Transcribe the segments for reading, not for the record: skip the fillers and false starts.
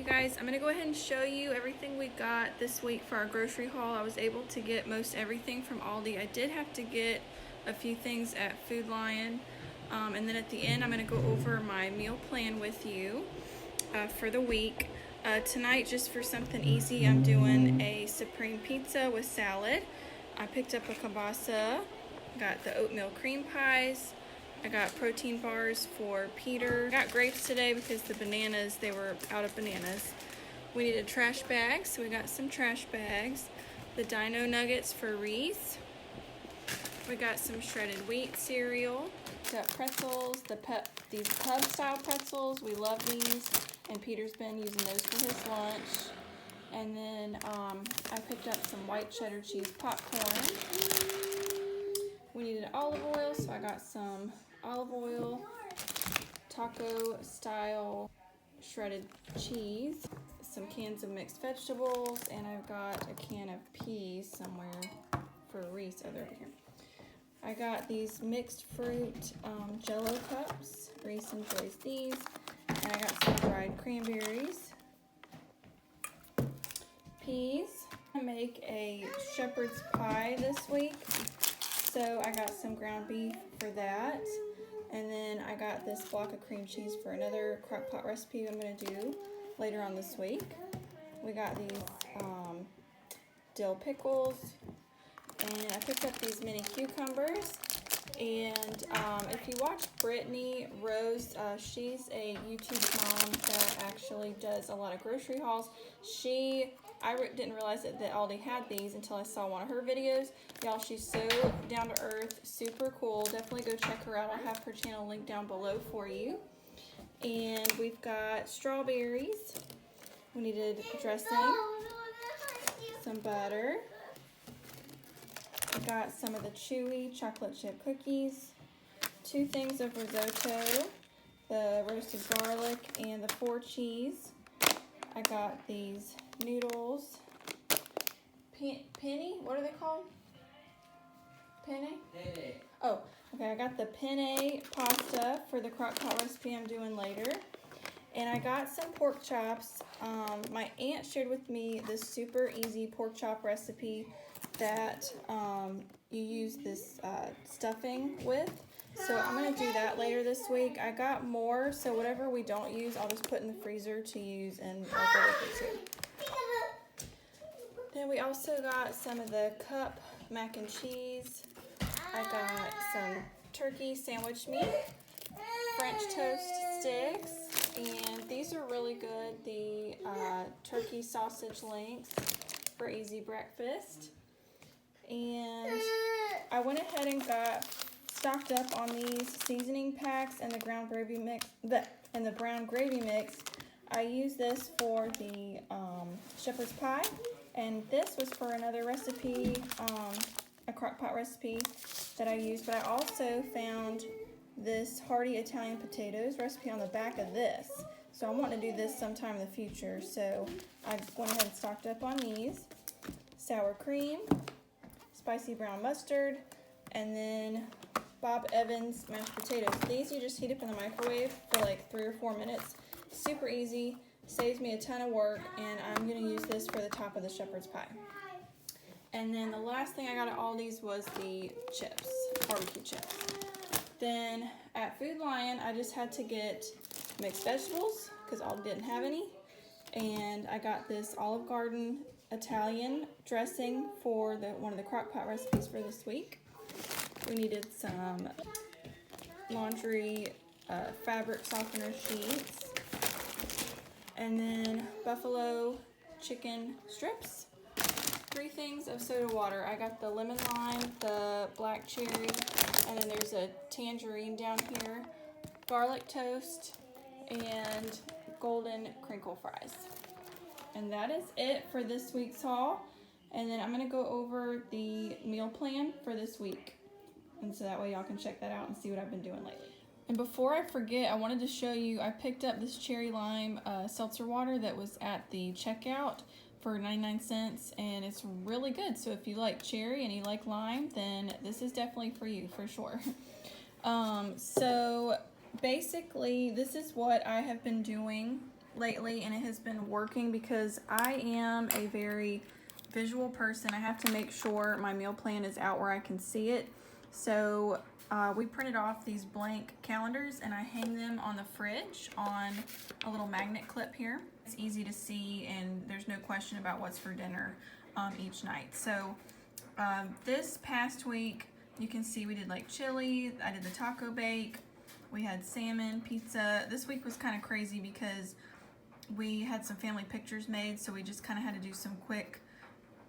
you guys, I'm going to go ahead and show you everything we got this week for our grocery haul. I was able to get most everything from Aldi. I did have to get a few things at Food Lion. And then at the end, I'm going to go over my meal plan with you for the week. Tonight, just for something easy, I'm doing a supreme pizza with salad. I picked up a kielbasa, got the oatmeal cream pies. I got protein bars for Peter. I got grapes today because the bananas, they were out of bananas. We needed trash bags, so we got some trash bags. The dino nuggets for Reese. We got some shredded wheat cereal. Got pretzels, these pub style pretzels. We love these, and Peter's been using those for his lunch. And then I picked up some white cheddar cheese popcorn. We needed olive oil, so I got some olive oil, taco style shredded cheese, some cans of mixed vegetables, and I've got a can of peas somewhere for Reese. Oh, they're over here. I got these mixed fruit Jello cups. Reese enjoys these. And I got some dried cranberries, peas. I make a shepherd's pie this week, so I got some ground beef for that. And then I got this block of cream cheese for another crock pot recipe I'm going to do later on this week. We got these dill pickles, and I picked up these mini cucumbers. And if you watch Brittany Rose, she's a YouTube mom that actually does a lot of grocery hauls. I didn't realize that Aldi had these until I saw one of her videos. Y'all, she's so down to earth, super cool. Definitely go check her out. I'll have her channel linked down below for you. And we've got strawberries. We needed dressing, some butter. I got some of the chewy chocolate chip cookies, 2 things of risotto, the roasted garlic, and the 4 cheese. I got these noodles. Penny? What are they called? Penne? Penne. Oh, okay. I got the penne pasta for the crock pot recipe I'm doing later. And I got some pork chops. My aunt shared with me this super easy pork chop recipe that you use this stuffing with. So I'm going to do that later this week. I got more, so whatever we don't use, I'll just put in the freezer to use in our birthday too. Then we also got some of the cup mac and cheese. I got some turkey sandwich meat, French toast sticks, and these are really good. The turkey sausage links for easy breakfast. And I went ahead and got stocked up on these seasoning packs and the brown gravy mix. I use this for the shepherd's pie, and this was for another recipe, a crock pot recipe that I used. But I also found this hearty Italian potatoes recipe on the back of this, so I want to do this sometime in the future. So I went ahead and stocked up on these. Sour cream, spicy brown mustard, and then Bob Evans mashed potatoes. These you just heat up in the microwave for like 3 or 4 minutes. Super easy, saves me a ton of work, and I'm going to use this for the top of the shepherd's pie. And then the last thing I got at Aldi's was the chips, barbecue chips. Then at Food Lion, I just had to get mixed vegetables because Aldi didn't have any. And I got this Olive Garden Italian dressing for one of the crock pot recipes for this week. We needed some laundry fabric softener sheets, and then buffalo chicken strips, 3 things of soda water. I got the lemon lime, the black cherry, and then there's a tangerine down here, garlic toast, and golden crinkle fries. And that is it for this week's haul. And then I'm going to go over the meal plan for this week. And so that way y'all can check that out and see what I've been doing lately. And before I forget, I wanted to show you, I picked up this cherry lime seltzer water that was at the checkout for 99 cents, and it's really good. So if you like cherry and you like lime, then this is definitely for you, for sure. So basically, this is what I have been doing lately, and it has been working because I am a very visual person. I have to make sure my meal plan is out where I can see it. So we printed off these blank calendars and I hang them on the fridge on a little magnet clip here. It's easy to see and there's no question about what's for dinner each night. So this past week, you can see we did like chili, I did the taco bake, we had salmon, pizza. This week was kind of crazy because we had some family pictures made, so we just kind of had to do some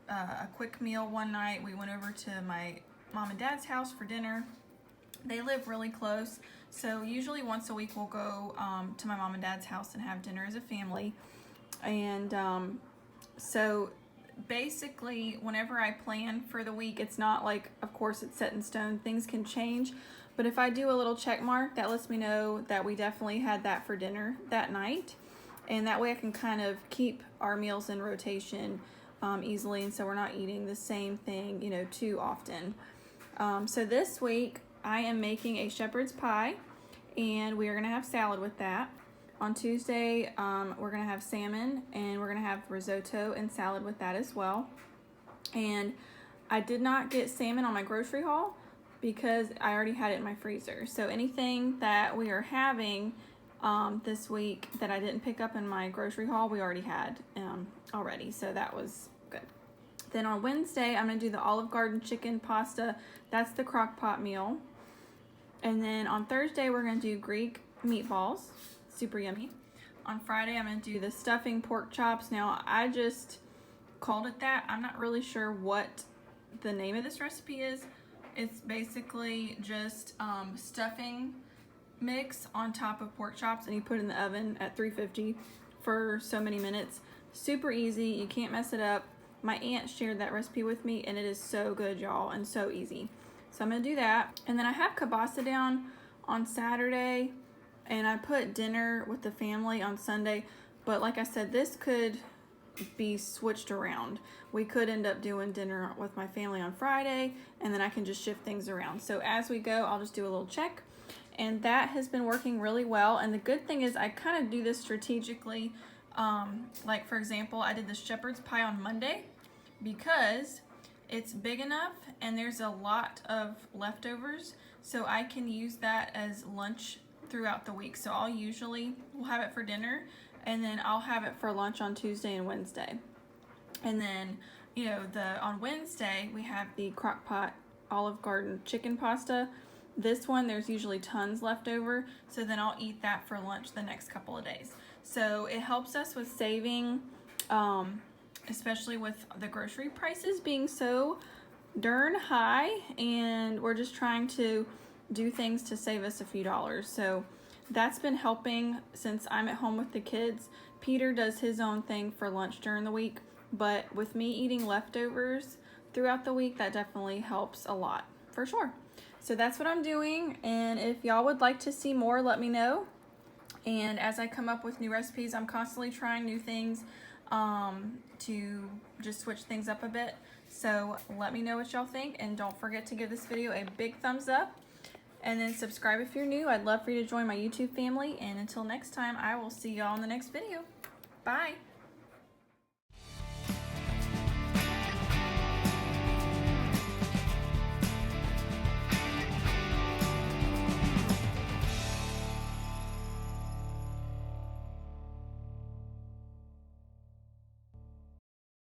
a quick meal one night. We went over to my mom and dad's house for dinner. They live really close, so usually once a week we'll go to my mom and dad's house and have dinner as a family. And so basically whenever I plan for the week, it's not like, of course it's set in stone, things can change, but if I do a little check mark, that lets me know that we definitely had that for dinner that night, and that way I can kind of keep our meals in rotation easily, and so we're not eating the same thing, you know, too often. So this week I am making a shepherd's pie, and we are going to have salad with that. On Tuesday, we're going to have salmon, and we're going to have risotto and salad with that as well. And I did not get salmon on my grocery haul because I already had it in my freezer. So anything that we are having this week that I didn't pick up in my grocery haul, we already had already. So that was good. Then on Wednesday, I'm going to do the Olive Garden chicken pasta. That's the crock pot meal. And then on Thursday, we're going to do Greek meatballs. Super yummy. On Friday, I'm going to do the stuffing pork chops. Now, I just called it that. I'm not really sure what the name of this recipe is. It's basically just stuffing mix on top of pork chops, and you put it in the oven at 350 for so many minutes. Super easy. You can't mess it up. My aunt shared that recipe with me, and it is so good, y'all, and so easy. So I'm going to do that. And then I have kielbasa down on Saturday, and I put dinner with the family on Sunday. But like I said, this could be switched around. We could end up doing dinner with my family on Friday, and then I can just shift things around. So as we go, I'll just do a little check. And that has been working really well. And the good thing is I kind of do this strategically. Like for example, I did the shepherd's pie on Monday because it's big enough and there's a lot of leftovers, so I can use that as lunch throughout the week. So I'll usually will have it for dinner, and then I'll have it for lunch on Tuesday and Wednesday. And then, you know, on Wednesday we have the crock pot Olive Garden chicken pasta. This one, there's usually tons left over, so then I'll eat that for lunch the next couple of days. So it helps us with saving, especially with the grocery prices being so darn high, and we're just trying to do things to save us a few dollars. So that's been helping since I'm at home with the kids. Peter does his own thing for lunch during the week, but with me eating leftovers throughout the week, that definitely helps a lot, for sure. So that's what I'm doing, and if y'all would like to see more, let me know. And as I come up with new recipes, I'm constantly trying new things to just switch things up a bit. So let me know what y'all think, and don't forget to give this video a big thumbs up, and then subscribe if you're new. I'd love for you to join my YouTube family, and until next time, I will see y'all in the next video. Bye!